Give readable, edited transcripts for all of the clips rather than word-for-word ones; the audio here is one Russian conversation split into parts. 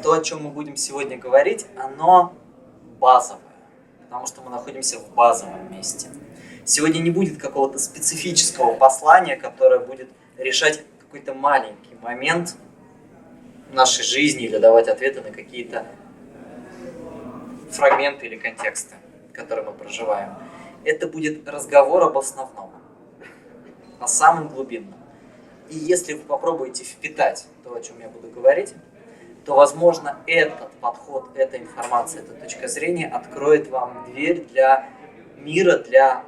То, о чем мы будем сегодня говорить, оно базовое, потому что мы находимся в базовом месте. Сегодня не будет какого-то специфического послания, которое будет решать какой-то маленький момент нашей жизни или давать ответы на какие-то фрагменты или контексты, которые мы проживаем. Это будет разговор об основном, о самом глубинном. И если вы попробуете впитать то, о чем я буду говорить, то, возможно, этот подход, эта информация, эта точка зрения откроет вам дверь для мира, для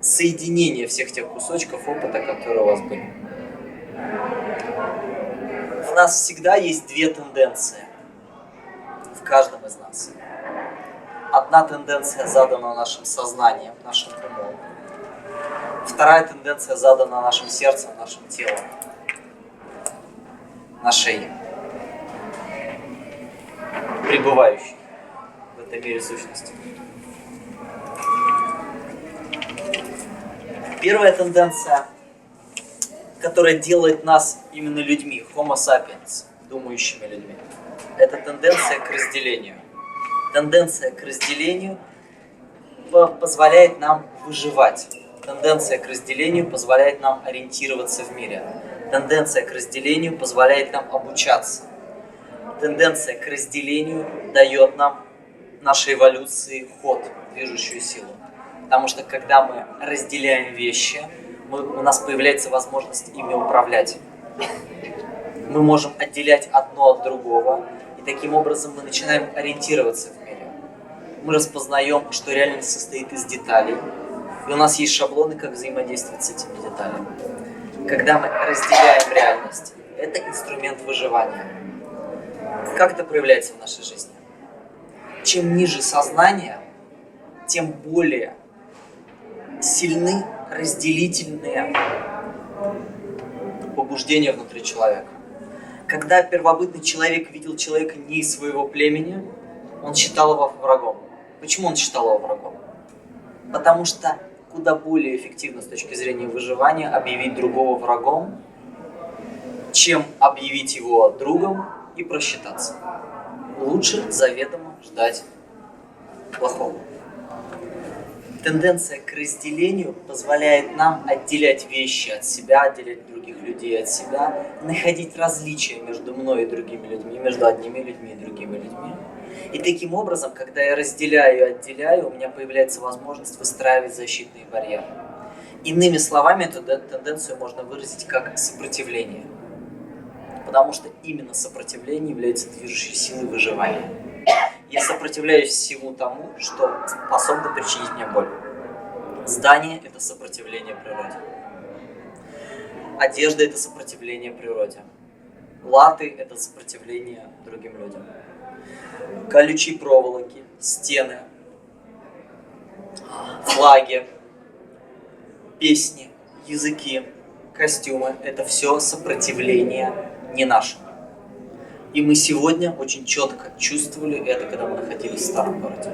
соединения всех тех кусочков опыта, которые у вас были. В нас всегда есть две тенденции. В каждом из нас. Одна тенденция задана нашим сознанием, нашим умом. Вторая тенденция задана нашим сердцем, нашим телом, нашей пребывающей в этом мире сущности. Первая тенденция, которая делает нас именно людьми, Homo sapiens, думающими людьми, это тенденция к разделению. Тенденция к разделению позволяет нам выживать. Тенденция к разделению позволяет нам ориентироваться в мире. Тенденция к разделению позволяет нам обучаться. Тенденция к разделению дает нам нашей эволюции ход, движущую силу. Потому что когда мы разделяем вещи, у нас появляется возможность ими управлять. Мы можем отделять одно от другого, и таким образом мы начинаем ориентироваться в мире. Мы распознаем, что реальность состоит из деталей, и у нас есть шаблоны, как взаимодействовать с этими деталями. Когда мы разделяем реальность, это инструмент выживания. Как это проявляется в нашей жизни? Чем ниже сознание, тем более сильны разделительные побуждения внутри человека. Когда первобытный человек видел человека не из своего племени, он считал его врагом. Почему он считал его врагом? Потому что куда более эффективно с точки зрения выживания объявить другого врагом, чем объявить его другом и просчитаться. Лучше заведомо ждать плохого. Тенденция к разделению позволяет нам отделять вещи от себя, отделять других людей от себя, находить различия между мной и другими людьми, между одними людьми и другими людьми. И таким образом, когда я разделяю и отделяю, у меня появляется возможность выстраивать защитные барьеры. Иными словами, эту тенденцию можно выразить как сопротивление. Потому что именно сопротивление является движущей силой выживания. Я сопротивляюсь всему тому, что способно причинить мне боль. Здание – это сопротивление природе. Одежда – это сопротивление природе. Латы – это сопротивление другим людям. Колючие проволоки, стены, флаги, песни, языки, костюмы – это все сопротивление не нашему. И мы сегодня очень четко чувствовали это, когда мы находились в старом городе.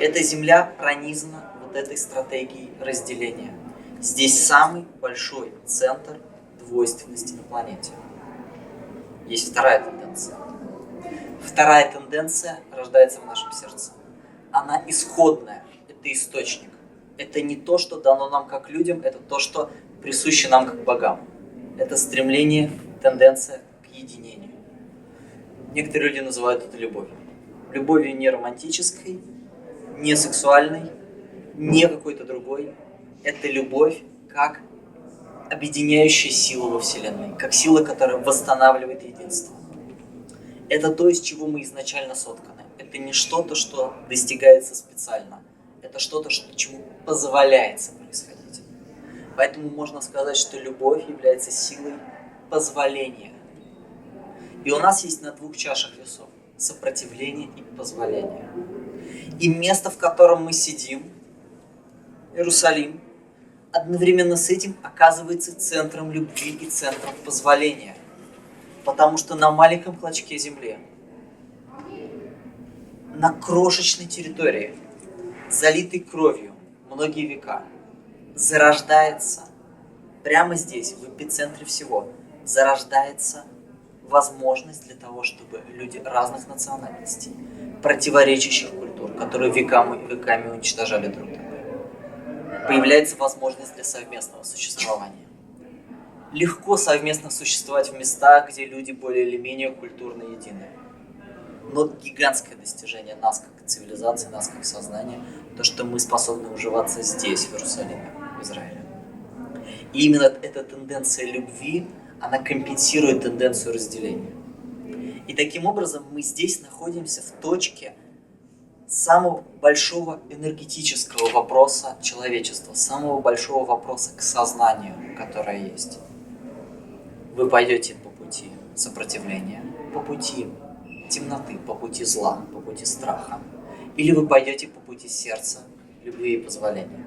Эта земля пронизана вот этой стратегией разделения. Здесь самый большой центр двойственности на планете. Есть вторая тенденция. Вторая тенденция рождается в нашем сердце. Она исходная, это источник. Это не то, что дано нам как людям, это то, что присуще нам как богам. Это стремление, тенденция к единению. Некоторые люди называют это любовью. Любовью не романтической, не сексуальной, не какой-то другой. Это любовь как объединяющая сила во Вселенной, как сила, которая восстанавливает единство. Это то, из чего мы изначально сотканы. Это не что-то, что достигается специально. Это что-то, чему позволяется происходить. Поэтому можно сказать, что любовь является силой позволения. И у нас есть на двух чашах весов сопротивление и позволение. И место, в котором мы сидим, Иерусалим, одновременно с этим оказывается центром любви и центром позволения. Потому что на маленьком клочке земли, на крошечной территории, залитой кровью многие века, зарождается, прямо здесь, в эпицентре всего, зарождается возможность для того, чтобы люди разных национальностей, противоречащих культур, которые веками уничтожали друг друга, появляется возможность для совместного существования. Легко совместно существовать в местах, где люди более или менее культурно едины. Но гигантское достижение нас как цивилизации, нас как сознания, то, что мы способны уживаться здесь, в Иерусалиме, в Израиле. И именно эта тенденция любви, она компенсирует тенденцию разделения. И таким образом мы здесь находимся в точке самого большого энергетического вопроса человечества, самого большого вопроса к сознанию, которое есть. Вы пойдете по пути сопротивления, по пути темноты, по пути зла, по пути страха. Или вы пойдете по пути сердца, любви и позволения.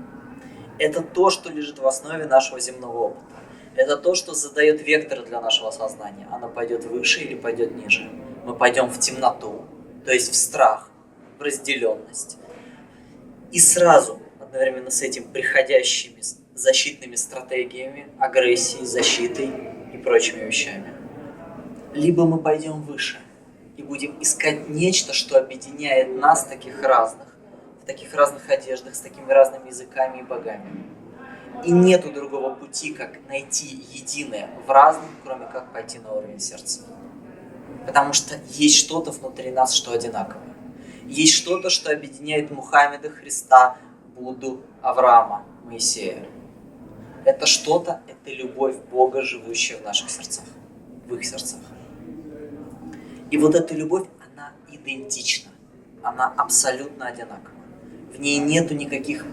Это то, что лежит в основе нашего земного опыта. Это то, что задает вектор для нашего сознания. Оно пойдет выше или пойдет ниже. Мы пойдем в темноту, то есть в страх, в разделенность. И сразу, одновременно с этим, приходящими защитными стратегиями, агрессией, защитой и прочими вещами. Либо мы пойдем выше и будем искать нечто, что объединяет нас таких разных, в таких разных одеждах, с такими разными языками и богами. И нету другого пути, как найти единое в разном, кроме как пойти на уровень сердца. Потому что есть что-то внутри нас, что одинаковое. Есть что-то, что объединяет Мухаммеда, Христа, Будду, Авраама, Моисея. Это что-то, это любовь Бога, живущая в наших сердцах, в их сердцах. И вот эта любовь, она идентична, она абсолютно одинакова. В ней нету никаких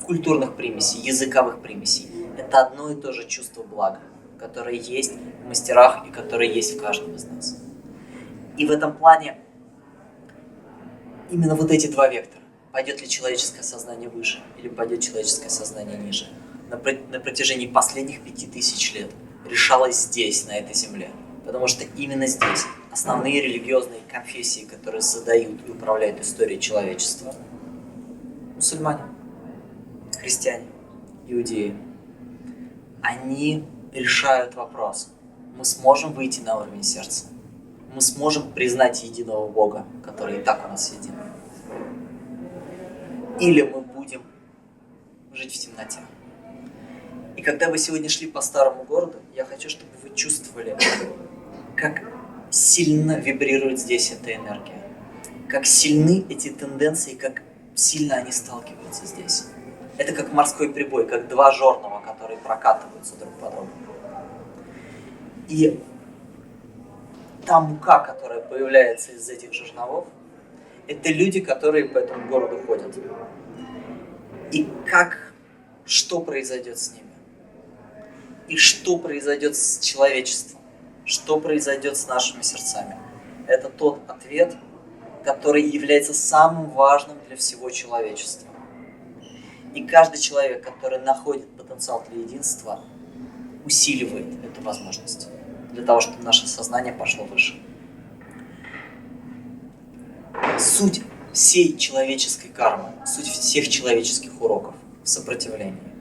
культурных примесей, языковых примесей. Это одно и то же чувство блага, которое есть в мастерах и которое есть в каждом из нас. И в этом плане именно вот эти два вектора. Пойдет ли человеческое сознание выше или пойдет человеческое сознание ниже. На протяжении последних 5000 лет решалось здесь, на этой земле. Потому что именно здесь основные религиозные конфессии, которые задают и управляют историей человечества, мусульмане, христиане, иудеи, они решают вопрос. Мы сможем выйти на уровень сердца. Мы сможем признать единого Бога, который и так у нас един. Или мы будем жить в темноте. И когда вы сегодня шли по старому городу, я хочу, чтобы вы чувствовали, как сильно вибрирует здесь эта энергия. Как сильны эти тенденции, как сильно они сталкиваются здесь. Это как морской прибой, как два жернова, которые прокатываются друг по другу. И та мука, которая появляется из этих жерновов, это люди, которые по этому городу ходят. И что произойдет с ними? И что произойдет с человечеством? Что произойдет с нашими сердцами? Это тот ответ, который является самым важным для всего человечества. И каждый человек, который находит потенциал для единства, усиливает эту возможность для того, чтобы наше сознание пошло выше. Суть всей человеческой кармы, суть всех человеческих уроков в сопротивлении.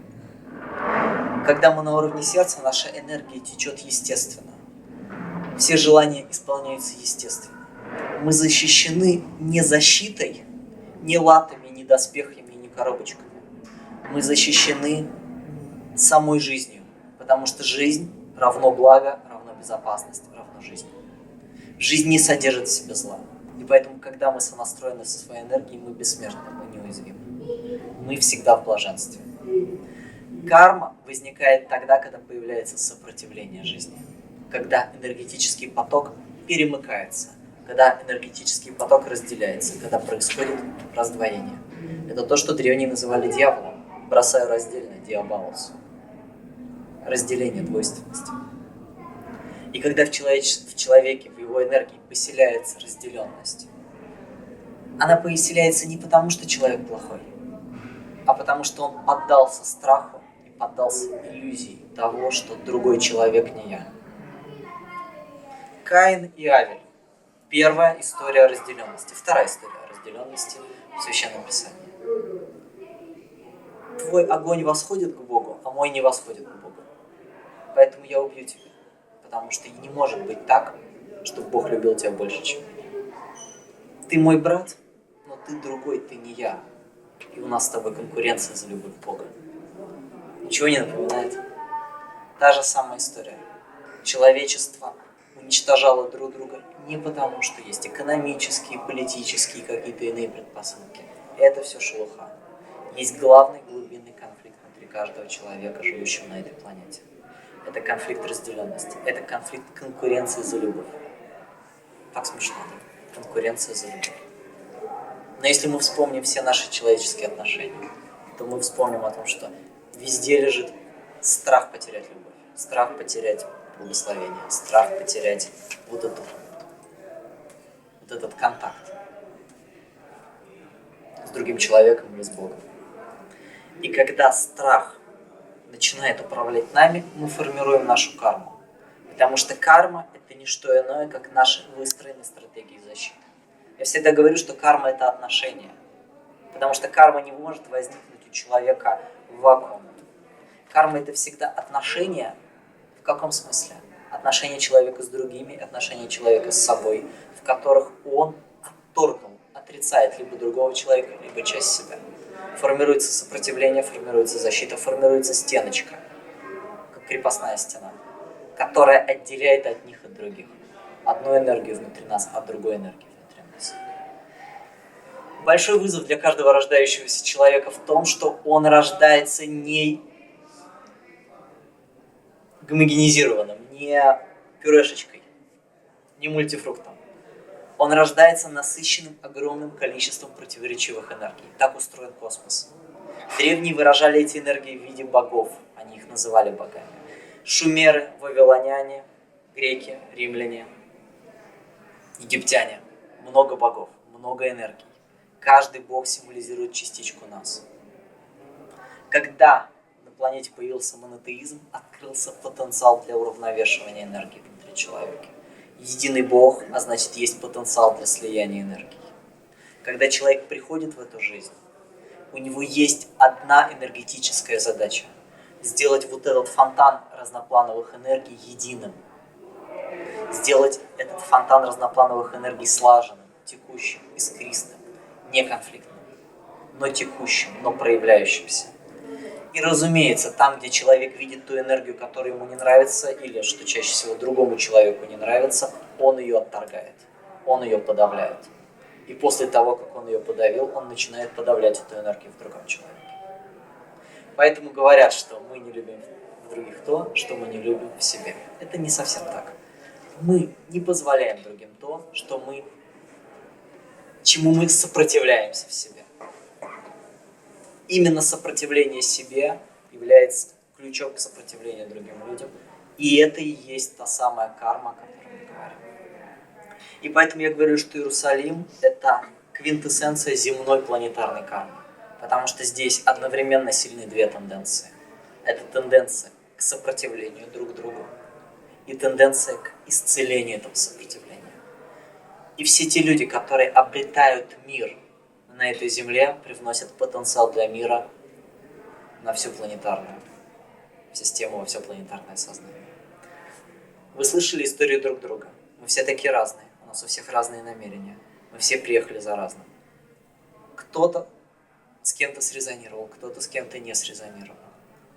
Когда мы на уровне сердца, наша энергия течет естественно. Все желания исполняются естественно. Мы защищены не защитой, не латами, не доспехами, не коробочками. Мы защищены самой жизнью, потому что жизнь равно благо, равно безопасность, равно жизнь. Жизнь не содержит в себе зла. И поэтому, когда мы сонастроены со своей энергией, мы бессмертны, мы неуязвимы. Мы всегда в блаженстве. Карма возникает тогда, когда появляется сопротивление жизни. Когда энергетический поток перемыкается, когда энергетический поток разделяется, когда происходит раздвоение. Это то, что древние называли дьяволом. Бросаю раздельно, диаболос. Разделение, двойственность. И когда в человеке, в его энергии поселяется разделенность, она поселяется не потому, что человек плохой, а потому что он поддался страху и поддался иллюзии того, что другой человек не я. Каин и Авель. Первая история разделенности. Вторая история разделенности в Священном Писании. Твой огонь восходит к Богу, а мой не восходит к Богу. Поэтому я убью тебя. Потому что не может быть так, чтобы Бог любил тебя больше, чем ты мой брат, но ты другой, ты не я. И у нас с тобой конкуренция за любовь Бога. Ничего не напоминает? Та же самая история. Человечество уничтожало друг друга не потому, что есть экономические, политические, какие-то иные предпосылки. Это все шелуха. Есть главный глубинный конфликт внутри каждого человека, живущего на этой планете. Это конфликт разделенности. Это конфликт конкуренции за любовь. Так смешно, да? Конкуренция за любовь. Но если мы вспомним все наши человеческие отношения, то мы вспомним о том, что везде лежит страх потерять любовь, страх потерять благословение, страх потерять вот этот контакт с другим человеком или с Богом. И когда страх начинает управлять нами, мы формируем нашу карму. Потому что карма – это не что иное, как наши выстроенные стратегии защиты. Я всегда говорю, что карма – это отношения. Потому что карма не может возникнуть у человека в вакууме. Карма – это всегда отношения. В каком смысле? Отношения человека с другими, отношения человека с собой, в которых он отторгнул, отрицает либо другого человека, либо часть себя. Формируется сопротивление, формируется защита, формируется стеночка, как крепостная стена, которая отделяет от них от других. Одну энергию внутри нас от другой энергии внутри нас. Большой вызов для каждого рождающегося человека в том, что он рождается не гомогенизированным, не пюрешечкой, не мультифруктом. Он рождается насыщенным огромным количеством противоречивых энергий. Так устроен космос. Древние выражали эти энергии в виде богов. Они их называли богами. Шумеры, вавилоняне, греки, римляне, египтяне. Много богов, много энергий. Каждый бог символизирует частичку нас. Когда на планете появился монотеизм, открылся потенциал для уравновешивания энергии внутри человека. Единый Бог, а значит, есть потенциал для слияния энергии. Когда человек приходит в эту жизнь, у него есть одна энергетическая задача – сделать вот этот фонтан разноплановых энергий единым. Сделать этот фонтан разноплановых энергий слаженным, текущим, искристым, не конфликтным, но текущим, но проявляющимся. И разумеется, там, где человек видит ту энергию, которая ему не нравится, или, что чаще всего, другому человеку не нравится, он ее отторгает, он ее подавляет. И после того, как он ее подавил, он начинает подавлять эту энергию в другом человеке. Поэтому говорят, что мы не любим в других то, что мы не любим в себе. Это не совсем так. Мы не позволяем другим то, чему мы сопротивляемся в себе. Именно сопротивление себе является ключом к сопротивлению другим людям. И это и есть та самая карма, о которой мы говорим. И поэтому я говорю, что Иерусалим – это квинтэссенция земной планетарной кармы. Потому что здесь одновременно сильны две тенденции. Это тенденция к сопротивлению друг другу и тенденция к исцелению этого сопротивления. И все те люди, которые обретают мир на этой земле, привносят потенциал для мира на всю планетарную систему, во все планетарное сознание. Вы слышали историю друг друга. Мы все такие разные, у нас у всех разные намерения. Мы все приехали за разным. Кто-то с кем-то срезонировал, кто-то с кем-то не срезонировал.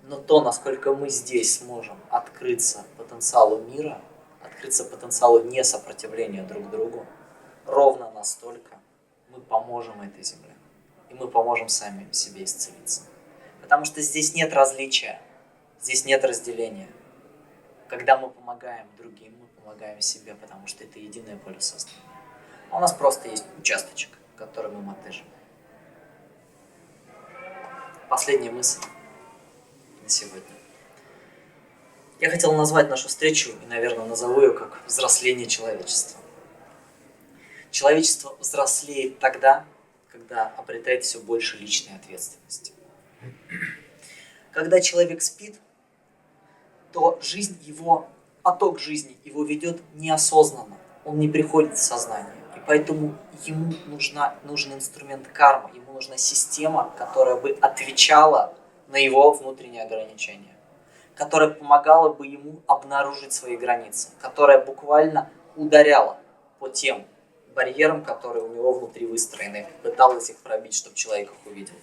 Но то, насколько мы здесь сможем открыться потенциалу мира, открыться потенциалу несопротивления друг другу, ровно настолько мы поможем этой земле. И мы поможем сами себе исцелиться. Потому что здесь нет различия, здесь нет разделения. Когда мы помогаем другим, мы помогаем себе, потому что это единое поле сознания. А у нас просто есть участочек, который мы мотыжим. Последняя мысль на сегодня. Я хотел назвать нашу встречу, и, наверное, назову ее как «Взросление человечества». Человечество взрослеет тогда, когда обретает все больше личной ответственности. Когда человек спит, то жизнь его, поток жизни его ведет неосознанно. Он не приходит в сознание. И поэтому ему нужен инструмент кармы, ему нужна система, которая бы отвечала на его внутренние ограничения, которая помогала бы ему обнаружить свои границы, которая буквально ударяла по тем барьерам, которые у него внутри выстроены, пыталась их пробить, чтобы человек их увидел.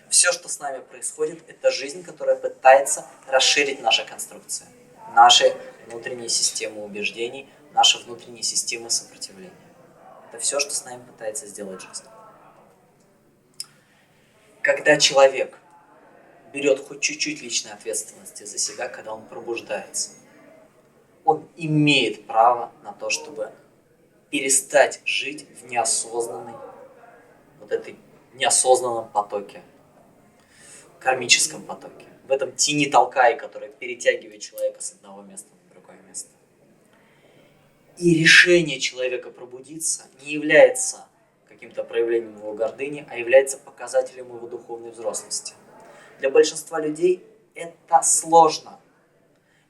Все, что с нами происходит, это жизнь, которая пытается расширить наши конструкции, наши внутренние системы убеждений, наши внутренние системы сопротивления. Это все, что с нами пытается сделать жизнь. Когда человек берет хоть чуть-чуть личной ответственности за себя, когда он пробуждается, он имеет право на то, чтобы перестать жить в неосознанной, неосознанном потоке, кармическом потоке, в этом тини-толкае, который перетягивает человека с одного места на другое место. И решение человека пробудиться не является каким-то проявлением его гордыни, а является показателем его духовной взрослости. Для большинства людей это сложно.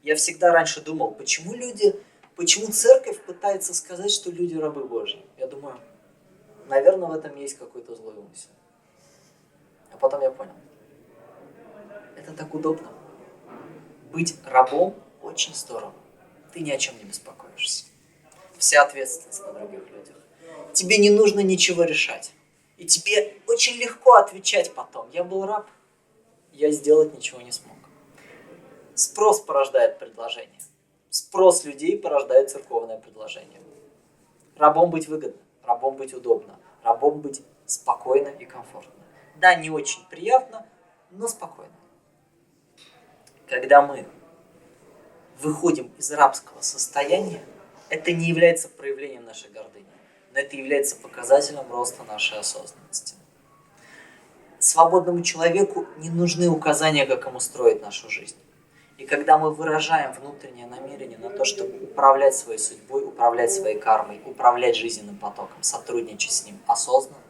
Я всегда раньше думал, почему церковь пытается сказать, что люди рабы Божьи? Я думаю, наверное, в этом есть какой-то злой умысел. А потом я понял, это так удобно. Быть рабом очень здорово. Ты ни о чем не беспокоишься. Вся ответственность на других людях. Тебе не нужно ничего решать. И тебе очень легко отвечать потом. Я был раб, я сделать ничего не смог. Спрос порождает предложение. Спрос людей порождает церковное предложение. Рабом быть выгодно, рабом быть удобно, рабом быть спокойно и комфортно. Да, не очень приятно, но спокойно. Когда мы выходим из рабского состояния, это не является проявлением нашей гордыни, но это является показателем роста нашей осознанности. Свободному человеку не нужны указания, как ему строить нашу жизнь. И когда мы выражаем внутреннее намерение на то, чтобы управлять своей судьбой, управлять своей кармой, управлять жизненным потоком, сотрудничать с ним осознанно,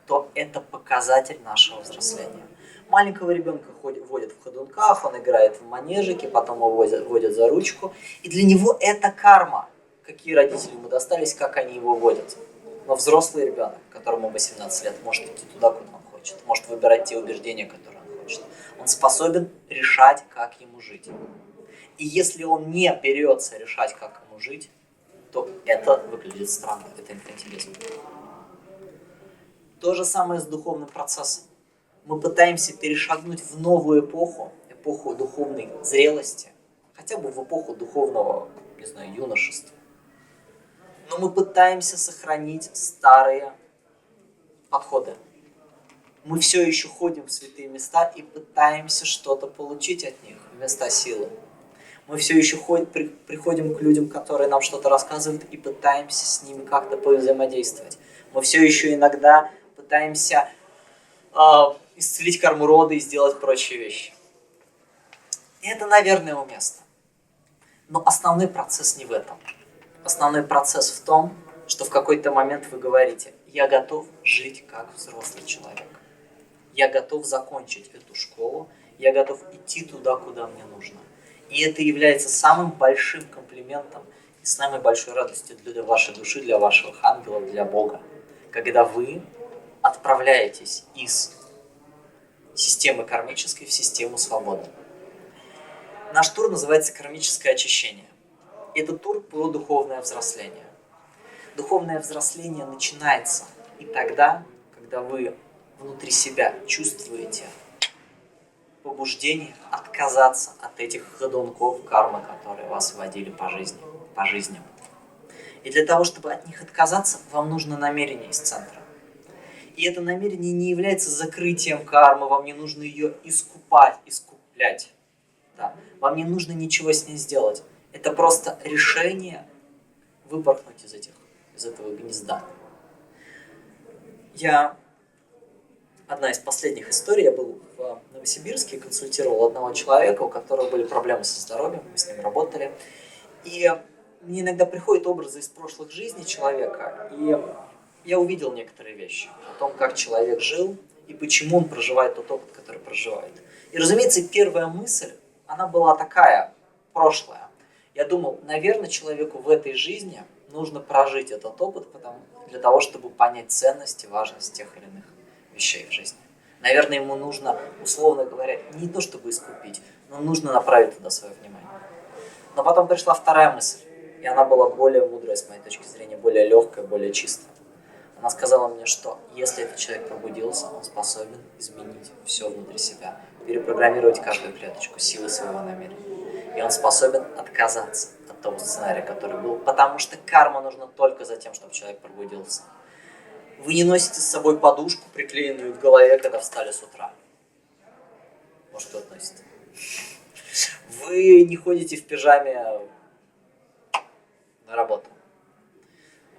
то это показатель нашего взросления. Маленького ребенка водят в ходунках, он играет в манежике, потом его водят за ручку. И для него это карма. Какие родители ему достались, как они его водят. Но взрослый ребенок, которому 18 лет, может идти туда, куда он хочет, может выбирать те убеждения, которые он хочет. Он способен решать, как ему жить. И если он не берется решать, как ему жить, то это выглядит странно, это инфантилизм. То же самое с духовным процессом. Мы пытаемся перешагнуть в новую эпоху, эпоху духовной зрелости, хотя бы в эпоху духовного, юношества. Но мы пытаемся сохранить старые подходы. Мы все еще ходим в святые места и пытаемся что-то получить от них вместо силы. Мы все еще приходим к людям, которые нам что-то рассказывают, и пытаемся с ними как-то повзаимодействовать. Мы все еще иногда пытаемся исцелить карму рода и сделать прочие вещи. И это, наверное, уместно. Но основной процесс не в этом. Основной процесс в том, что в какой-то момент вы говорите: я готов жить как взрослый человек. Я готов закончить эту школу, я готов идти туда, куда мне нужно. И это является самым большим комплиментом и самой большой радостью для вашей души, для ваших ангелов, для Бога. Когда вы отправляетесь из системы кармической в систему свободы. Наш тур называется «Кармическое очищение». Это тур про духовное взросление. Духовное взросление начинается и тогда, когда вы внутри себя чувствуете побуждение отказаться от этих ходунков кармы, которые вас водили по жизни. И для того, чтобы от них отказаться, вам нужно намерение из центра. И это намерение не является закрытием кармы, вам не нужно ее искуплять. Да. Вам не нужно ничего с ней сделать. Это просто решение выпорхнуть из этого гнезда. Одна из последних историй, я был в Новосибирске, консультировал одного человека, у которого были проблемы со здоровьем, мы с ним работали. И мне иногда приходят образы из прошлых жизней человека, и я увидел некоторые вещи о том, как человек жил и почему он проживает тот опыт, который проживает. И, разумеется, первая мысль, она была такая, прошлая. Я думал, наверное, человеку в этой жизни нужно прожить этот опыт для того, чтобы понять ценность и важность тех или иных вещей в жизни. Наверное, ему нужно, условно говоря, не то чтобы искупить, но нужно направить туда свое внимание. Но потом пришла вторая мысль, и И она была более мудрая, с моей точки зрения, более легкая, более чистая. Она сказала мне, что если этот человек пробудился, он способен изменить все внутри себя, перепрограммировать каждую клеточку силы своего намерения. И он способен отказаться от того сценария, который был, потому что карма нужна только за тем, чтобы человек пробудился. Вы не носите с собой подушку, приклеенную к голове, когда встали с утра. Может, кто-то носит. Вы не ходите в пижаме на работу.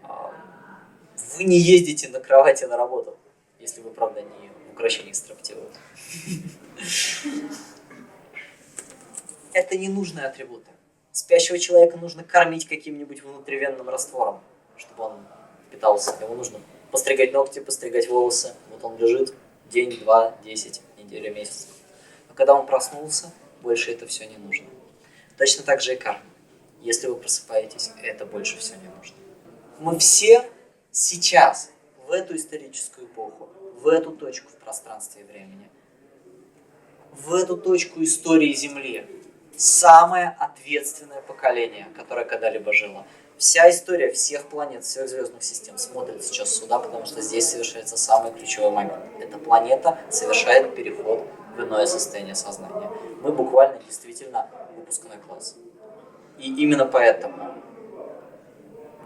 Вы не ездите на кровати на работу, если вы, правда, не в украшениях строптивых. Это ненужные атрибуты. Спящего человека нужно кормить каким-нибудь внутривенным раствором, чтобы он питался. Ему нужно постригать ногти, постригать волосы. Вот он лежит день, 2, 10, неделя, месяц. Но когда он проснулся, больше это все не нужно. Точно так же и карма. Если вы просыпаетесь, это больше все не нужно. Мы все сейчас, в эту историческую эпоху, в эту точку в пространстве и времени, в эту точку истории Земли, самое ответственное поколение, которое когда-либо жило. Вся история всех планет, всех звездных систем смотрит сейчас сюда, потому что здесь совершается самый ключевой момент. Эта планета совершает переход в иное состояние сознания. Мы буквально действительно выпускной класс. И именно поэтому,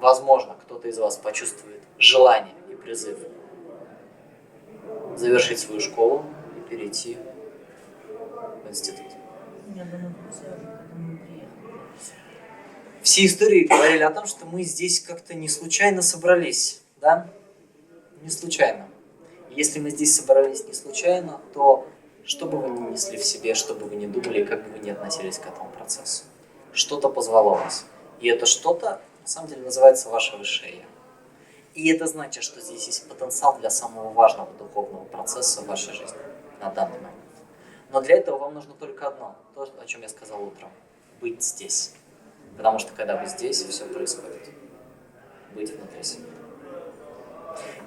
возможно, кто-то из вас почувствует желание и призыв завершить свою школу и перейти в институт. Я думаю, все уже к этому приехали. Все истории говорили о том, что мы здесь как-то не случайно собрались, да? Не случайно. Если мы здесь собрались не случайно, то что бы вы ни несли в себе, что бы вы ни думали, как бы вы ни относились к этому процессу, что-то позвало вас. И это что-то, на самом деле, называется ваше высшее я. И это значит, что здесь есть потенциал для самого важного духовного процесса в вашей жизни на данный момент. Но для этого вам нужно только одно, то, о чем я сказал утром. Быть здесь. Потому что когда вы здесь, все происходит. Быть внутри себя.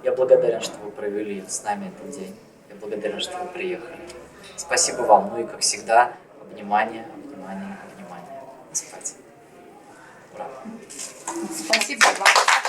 Я благодарен, что вы провели с нами этот день. Я благодарен, что вы приехали. Спасибо вам. Ну и как всегда, внимание, внимание, внимание. Спать. Ура. Спасибо вам.